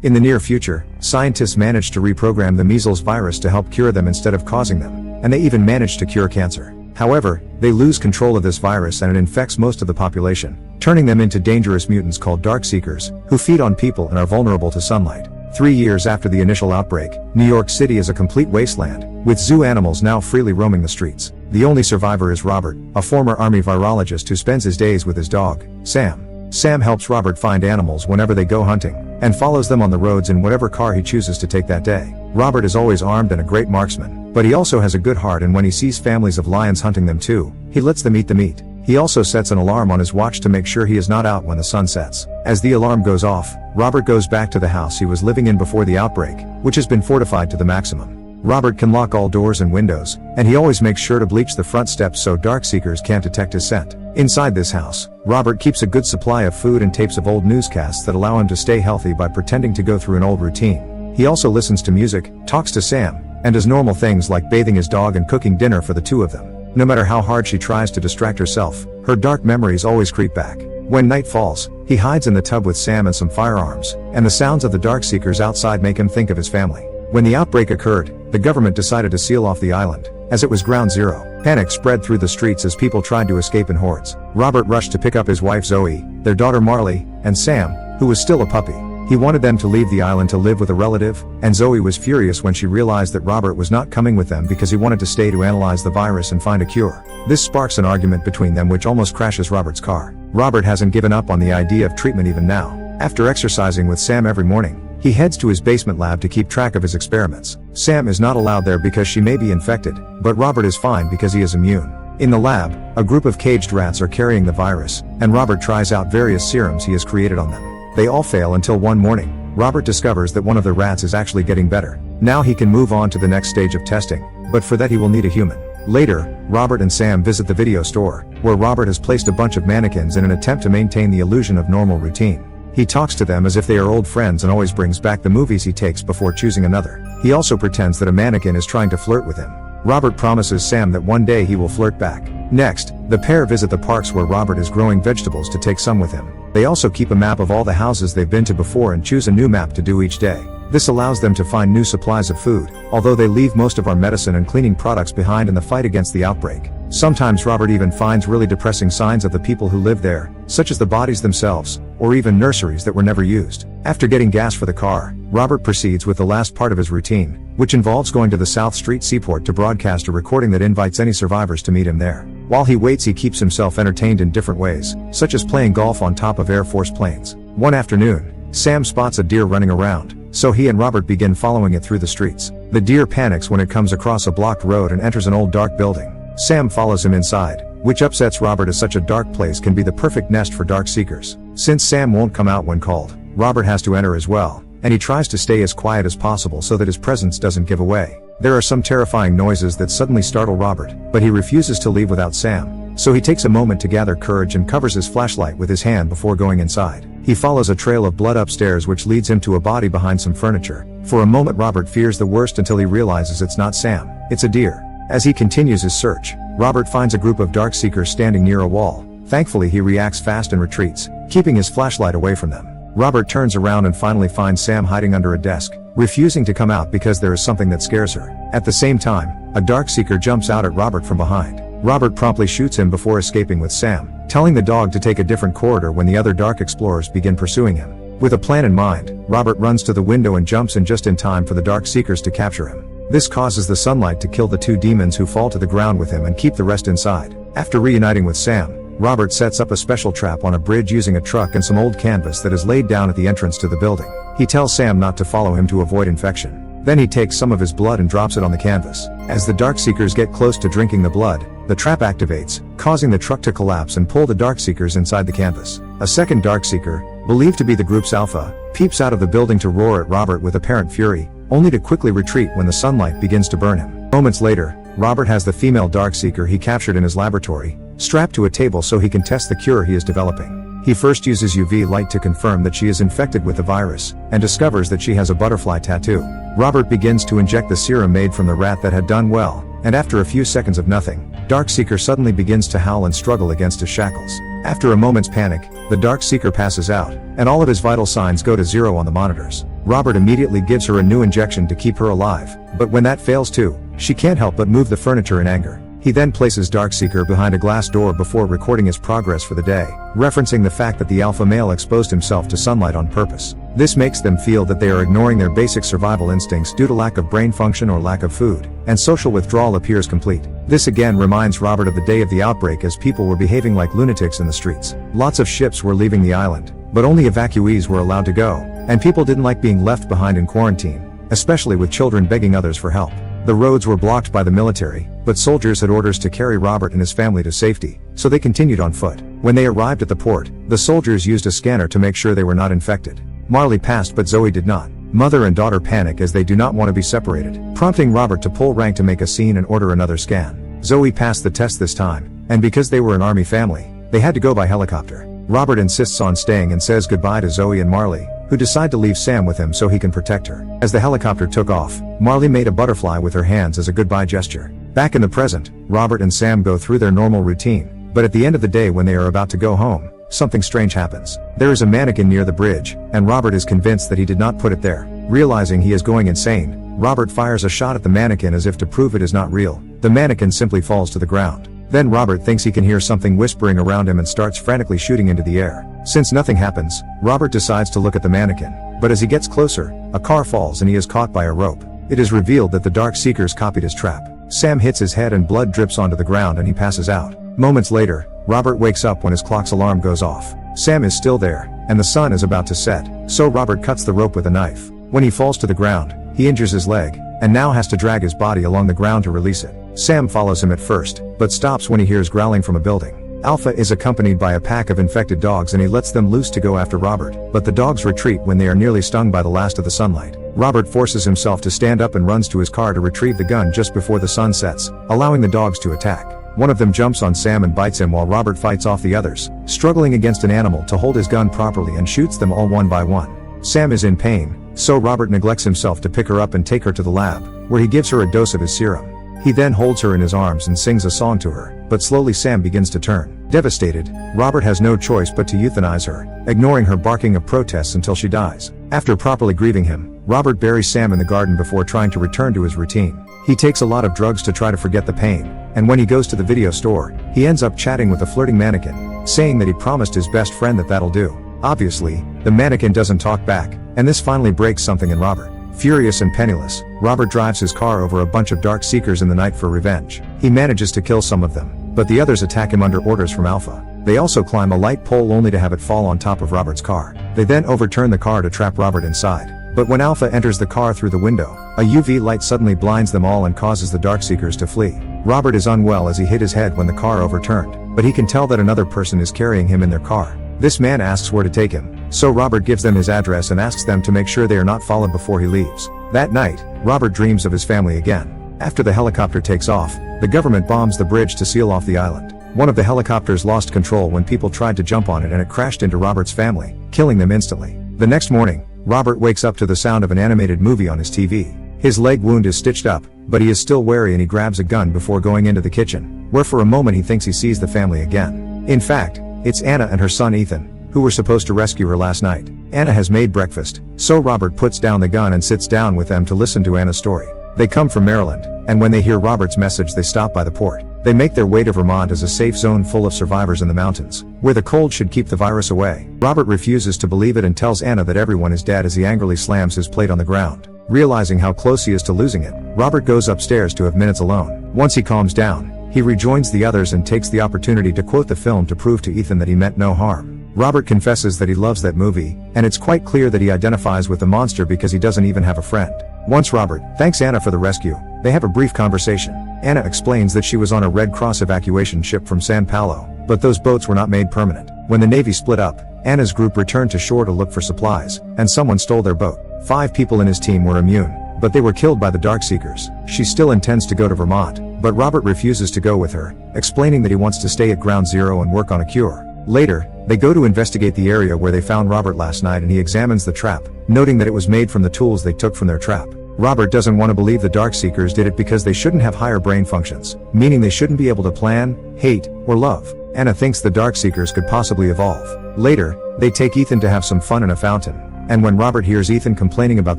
In the near future, scientists managed to reprogram the measles virus to help cure them instead of causing them, and they even managed to cure cancer. However, they lose control of this virus and it infects most of the population, turning them into dangerous mutants called Darkseekers, who feed on people and are vulnerable to sunlight. 3 years after the initial outbreak, New York City is a complete wasteland, with zoo animals now freely roaming the streets. The only survivor is Robert, a former army virologist who spends his days with his dog, Sam. Sam helps Robert find animals whenever they go hunting, and follows them on the roads in whatever car he chooses to take that day. Robert is always armed and a great marksman, but he also has a good heart, and when he sees families of lions hunting them too, he lets them eat the meat. He also sets an alarm on his watch to make sure he is not out when the sun sets. As the alarm goes off, Robert goes back to the house he was living in before the outbreak, which has been fortified to the maximum. Robert can lock all doors and windows, and he always makes sure to bleach the front steps so Darkseekers can't detect his scent. Inside this house, Robert keeps a good supply of food and tapes of old newscasts that allow him to stay healthy by pretending to go through an old routine. He also listens to music, talks to Sam, and does normal things like bathing his dog and cooking dinner for the two of them. No matter how hard she tries to distract herself, her dark memories always creep back. When night falls, he hides in the tub with Sam and some firearms, and the sounds of the Darkseekers outside make him think of his family. When the outbreak occurred, the government decided to seal off the island, as it was ground zero. Panic spread through the streets as people tried to escape in hordes. Robert rushed to pick up his wife Zoe, their daughter Marley, and Sam, who was still a puppy. He wanted them to leave the island to live with a relative, and Zoe was furious when she realized that Robert was not coming with them because he wanted to stay to analyze the virus and find a cure. This sparks an argument between them which almost crashes Robert's car. Robert hasn't given up on the idea of treatment even now. After exercising with Sam every morning, he heads to his basement lab to keep track of his experiments. Sam is not allowed there because she may be infected, but Robert is fine because he is immune. In the lab, a group of caged rats are carrying the virus, and Robert tries out various serums he has created on them. They all fail until one morning, Robert discovers that one of the rats is actually getting better. Now he can move on to the next stage of testing, but for that he will need a human. Later, Robert and Sam visit the video store, where Robert has placed a bunch of mannequins in an attempt to maintain the illusion of normal routine. He talks to them as if they are old friends and always brings back the movies he takes before choosing another. He also pretends that a mannequin is trying to flirt with him. Robert promises Sam that one day he will flirt back. Next, the pair visit the parks where Robert is growing vegetables to take some with him. They also keep a map of all the houses they've been to before and choose a new map to do each day. This allows them to find new supplies of food, although they leave most of our medicine and cleaning products behind in the fight against the outbreak. Sometimes Robert even finds really depressing signs of the people who live there, such as the bodies themselves, or even nurseries that were never used. After getting gas for the car, Robert proceeds with the last part of his routine, which involves going to the South Street Seaport to broadcast a recording that invites any survivors to meet him there. While he waits, he keeps himself entertained in different ways, such as playing golf on top of Air Force planes. One afternoon, Sam spots a deer running around, so he and Robert begin following it through the streets. The deer panics when it comes across a blocked road and enters an old dark building. Sam follows him inside, which upsets Robert as such a dark place can be the perfect nest for Darkseekers. Since Sam won't come out when called, Robert has to enter as well, and he tries to stay as quiet as possible so that his presence doesn't give away. There are some terrifying noises that suddenly startle Robert, but he refuses to leave without Sam, so he takes a moment to gather courage and covers his flashlight with his hand before going inside. He follows a trail of blood upstairs which leads him to a body behind some furniture. For a moment Robert fears the worst until he realizes it's not Sam, it's a deer. As he continues his search, Robert finds a group of Darkseekers standing near a wall. Thankfully he reacts fast and retreats, keeping his flashlight away from them. Robert turns around and finally finds Sam hiding under a desk, refusing to come out because there is something that scares her. At the same time, a Darkseeker jumps out at Robert from behind. Robert promptly shoots him before escaping with Sam, telling the dog to take a different corridor when the other Dark Explorers begin pursuing him. With a plan in mind, Robert runs to the window and jumps in just in time for the Darkseekers to capture him. This causes the sunlight to kill the two demons who fall to the ground with him and keep the rest inside. After reuniting with Sam, Robert sets up a special trap on a bridge using a truck and some old canvas that is laid down at the entrance to the building. He tells Sam not to follow him to avoid infection. Then he takes some of his blood and drops it on the canvas. As the Darkseekers get close to drinking the blood, the trap activates, causing the truck to collapse and pull the Darkseekers inside the canvas. A second Darkseeker, believed to be the group's alpha, peeps out of the building to roar at Robert with apparent fury, only to quickly retreat when the sunlight begins to burn him. Moments later, Robert has the female Darkseeker he captured in his laboratory, strapped to a table so he can test the cure he is developing. He first uses UV light to confirm that she is infected with the virus, and discovers that she has a butterfly tattoo. Robert begins to inject the serum made from the rat that had done well, and after a few seconds of nothing, Darkseeker suddenly begins to howl and struggle against his shackles. After a moment's panic, the Darkseeker passes out, and all of his vital signs go to zero on the monitors. Robert immediately gives her a new injection to keep her alive, but when that fails too, she can't help but move the furniture in anger. He then places Darkseeker behind a glass door before recording his progress for the day, referencing the fact that the alpha male exposed himself to sunlight on purpose. This makes them feel that they are ignoring their basic survival instincts due to lack of brain function or lack of food, and social withdrawal appears complete. This again reminds Robert of the day of the outbreak, as people were behaving like lunatics in the streets. Lots of ships were leaving the island, but only evacuees were allowed to go, and people didn't like being left behind in quarantine, especially with children begging others for help. The roads were blocked by the military, but soldiers had orders to carry Robert and his family to safety, so they continued on foot. When they arrived at the port, the soldiers used a scanner to make sure they were not infected. Marley passed, but Zoe did not. Mother and daughter panic as they do not want to be separated, prompting Robert to pull rank to make a scene and order another scan. Zoe passed the test this time, and because they were an army family, they had to go by helicopter. Robert insists on staying and says goodbye to Zoe and Marley, who decide to leave Sam with him so he can protect her. As the helicopter took off, Marley made a butterfly with her hands as a goodbye gesture. Back in the present, Robert and Sam go through their normal routine, but at the end of the day, when they are about to go home, something strange happens. There is a mannequin near the bridge, and Robert is convinced that he did not put it there. Realizing he is going insane, Robert fires a shot at the mannequin as if to prove it is not real. The mannequin simply falls to the ground. Then Robert thinks he can hear something whispering around him and starts frantically shooting into the air. Since nothing happens, Robert decides to look at the mannequin, but as he gets closer, a car falls and he is caught by a rope. It is revealed that the Darkseekers copied his trap. Sam hits his head and blood drips onto the ground and he passes out. Moments later, Robert wakes up when his clock's alarm goes off. Sam is still there, and the sun is about to set, so Robert cuts the rope with a knife. When he falls to the ground, he injures his leg, and now has to drag his body along the ground to release it. Sam follows him at first, but stops when he hears growling from a building. Alpha is accompanied by a pack of infected dogs and he lets them loose to go after Robert, but the dogs retreat when they are nearly stung by the last of the sunlight. Robert forces himself to stand up and runs to his car to retrieve the gun just before the sun sets, allowing the dogs to attack. One of them jumps on Sam and bites him while Robert fights off the others, struggling against an animal to hold his gun properly, and shoots them all one by one. Sam is in pain, so Robert neglects himself to pick her up and take her to the lab, where he gives her a dose of his serum. He then holds her in his arms and sings a song to her, but slowly Sam begins to turn. Devastated, Robert has no choice but to euthanize her, ignoring her barking of protests until she dies. After properly grieving him, Robert buries Sam in the garden before trying to return to his routine. He takes a lot of drugs to try to forget the pain, and when he goes to the video store, he ends up chatting with a flirting mannequin, saying that he promised his best friend that that'll do. Obviously, the mannequin doesn't talk back, and this finally breaks something in Robert. Furious and penniless, Robert drives his car over a bunch of Darkseekers in the night for revenge. He manages to kill some of them, but the others attack him under orders from Alpha. They also climb a light pole only to have it fall on top of Robert's car. They then overturn the car to trap Robert inside. But when Alpha enters the car through the window, a UV light suddenly blinds them all and causes the Darkseekers to flee. Robert is unwell as he hit his head when the car overturned, but he can tell that another person is carrying him in their car. This man asks where to take him, so Robert gives them his address and asks them to make sure they are not followed before he leaves. That night, Robert dreams of his family again. After the helicopter takes off, the government bombs the bridge to seal off the island. One of the helicopters lost control when people tried to jump on it and it crashed into Robert's family, killing them instantly. The next morning, Robert wakes up to the sound of an animated movie on his TV. His leg wound is stitched up, but he is still wary and he grabs a gun before going into the kitchen, where for a moment he thinks he sees the family again. In fact, it's Anna and her son Ethan, who were supposed to rescue her last night. Anna has made breakfast, so Robert puts down the gun and sits down with them to listen to Anna's story. They come from Maryland, and when they hear Robert's message they stop by the port. They make their way to Vermont as a safe zone full of survivors in the mountains, where the cold should keep the virus away. Robert refuses to believe it and tells Anna that everyone is dead as he angrily slams his plate on the ground. Realizing how close he is to losing it, Robert goes upstairs to have minutes alone. Once he calms down, he rejoins the others and takes the opportunity to quote the film to prove to Ethan that he meant no harm. Robert confesses that he loves that movie, and it's quite clear that he identifies with the monster because he doesn't even have a friend. Once Robert thanks Anna for the rescue, they have a brief conversation. Anna explains that she was on a Red Cross evacuation ship from San Paulo, but those boats were not made permanent. When the Navy split up, Anna's group returned to shore to look for supplies, and someone stole their boat. 5 people in his team were immune, but they were killed by the Darkseekers. She still intends to go to Vermont, but Robert refuses to go with her, explaining that he wants to stay at Ground Zero and work on a cure. Later, they go to investigate the area where they found Robert last night and he examines the trap, noting that it was made from the tools they took from their trap. Robert doesn't want to believe the Darkseekers did it because they shouldn't have higher brain functions, meaning they shouldn't be able to plan, hate, or love. Anna thinks the Darkseekers could possibly evolve. Later, they take Ethan to have some fun in a fountain, and when Robert hears Ethan complaining about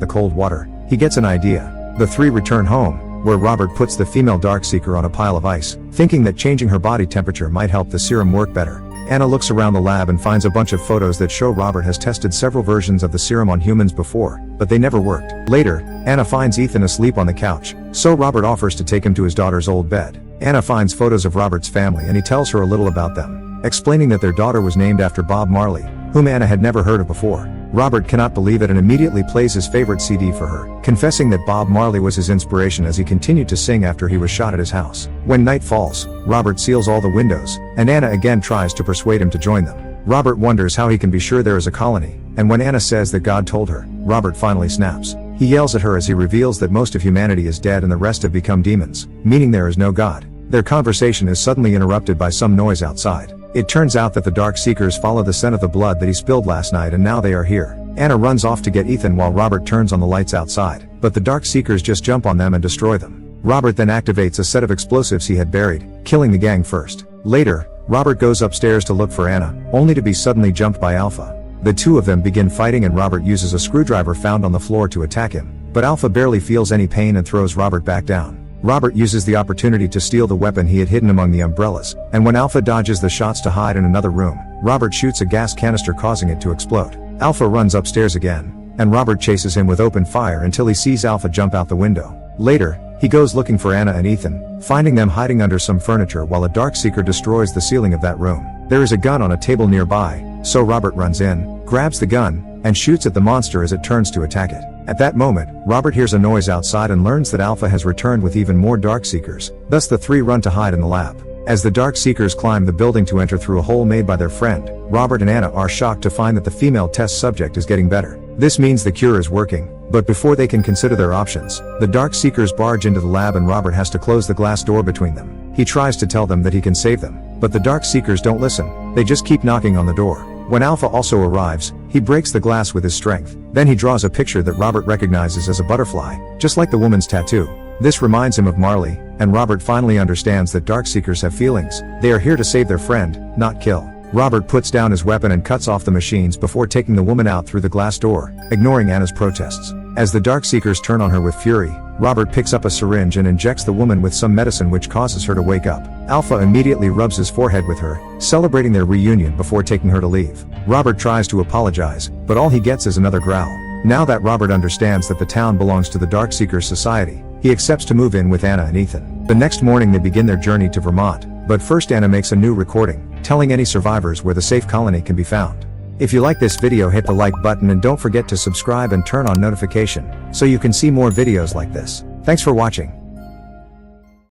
the cold water, he gets an idea. The three return home, where Robert puts the female Darkseeker on a pile of ice, thinking that changing her body temperature might help the serum work better. Anna looks around the lab and finds a bunch of photos that show Robert has tested several versions of the serum on humans before, but they never worked. Later, Anna finds Ethan asleep on the couch, so Robert offers to take him to his daughter's old bed. Anna finds photos of Robert's family and he tells her a little about them, explaining that their daughter was named after Bob Marley, whom Anna had never heard of before. Robert cannot believe it and immediately plays his favorite CD for her, confessing that Bob Marley was his inspiration as he continued to sing after he was shot at his house. When night falls, Robert seals all the windows, and Anna again tries to persuade him to join them. Robert wonders how he can be sure there is a colony, and when Anna says that God told her, Robert finally snaps. He yells at her as he reveals that most of humanity is dead and the rest have become demons, meaning there is no God. Their conversation is suddenly interrupted by some noise outside. It turns out that the Darkseekers follow the scent of the blood that he spilled last night and now they are here. Anna runs off to get Ethan while Robert turns on the lights outside, but the Darkseekers just jump on them and destroy them. Robert then activates a set of explosives he had buried, killing the gang first. Later, Robert goes upstairs to look for Anna, only to be suddenly jumped by Alpha. The two of them begin fighting and Robert uses a screwdriver found on the floor to attack him, but Alpha barely feels any pain and throws Robert back down. Robert uses the opportunity to steal the weapon he had hidden among the umbrellas, and when Alpha dodges the shots to hide in another room, Robert shoots a gas canister causing it to explode. Alpha runs upstairs again, and Robert chases him with open fire until he sees Alpha jump out the window. Later, he goes looking for Anna and Ethan, finding them hiding under some furniture while a Darkseeker destroys the ceiling of that room. There is a gun on a table nearby, so Robert runs in, grabs the gun, and shoots at the monster as it turns to attack it. At that moment, Robert hears a noise outside and learns that Alpha has returned with even more Darkseekers, thus the three run to hide in the lab. As the Darkseekers climb the building to enter through a hole made by their friend, Robert and Anna are shocked to find that the female test subject is getting better. This means the cure is working, but before they can consider their options, the Darkseekers barge into the lab and Robert has to close the glass door between them. He tries to tell them that he can save them, but the Darkseekers don't listen, they just keep knocking on the door. When Alpha also arrives, he breaks the glass with his strength. Then he draws a picture that Robert recognizes as a butterfly, just like the woman's tattoo. This reminds him of Marley, and Robert finally understands that Darkseekers have feelings. They are here to save their friend, not kill. Robert puts down his weapon and cuts off the machines before taking the woman out through the glass door, ignoring Anna's protests. As the Darkseekers turn on her with fury, Robert picks up a syringe and injects the woman with some medicine which causes her to wake up. Alpha immediately rubs his forehead with her, celebrating their reunion before taking her to leave. Robert tries to apologize, but all he gets is another growl. Now that Robert understands that the town belongs to the Darkseekers Society, he accepts to move in with Anna and Ethan. The next morning they begin their journey to Vermont, but first Anna makes a new recording, telling any survivors where the safe colony can be found. If you like this video, hit the like button and don't forget to subscribe and turn on notification, so you can see more videos like this. Thanks for watching.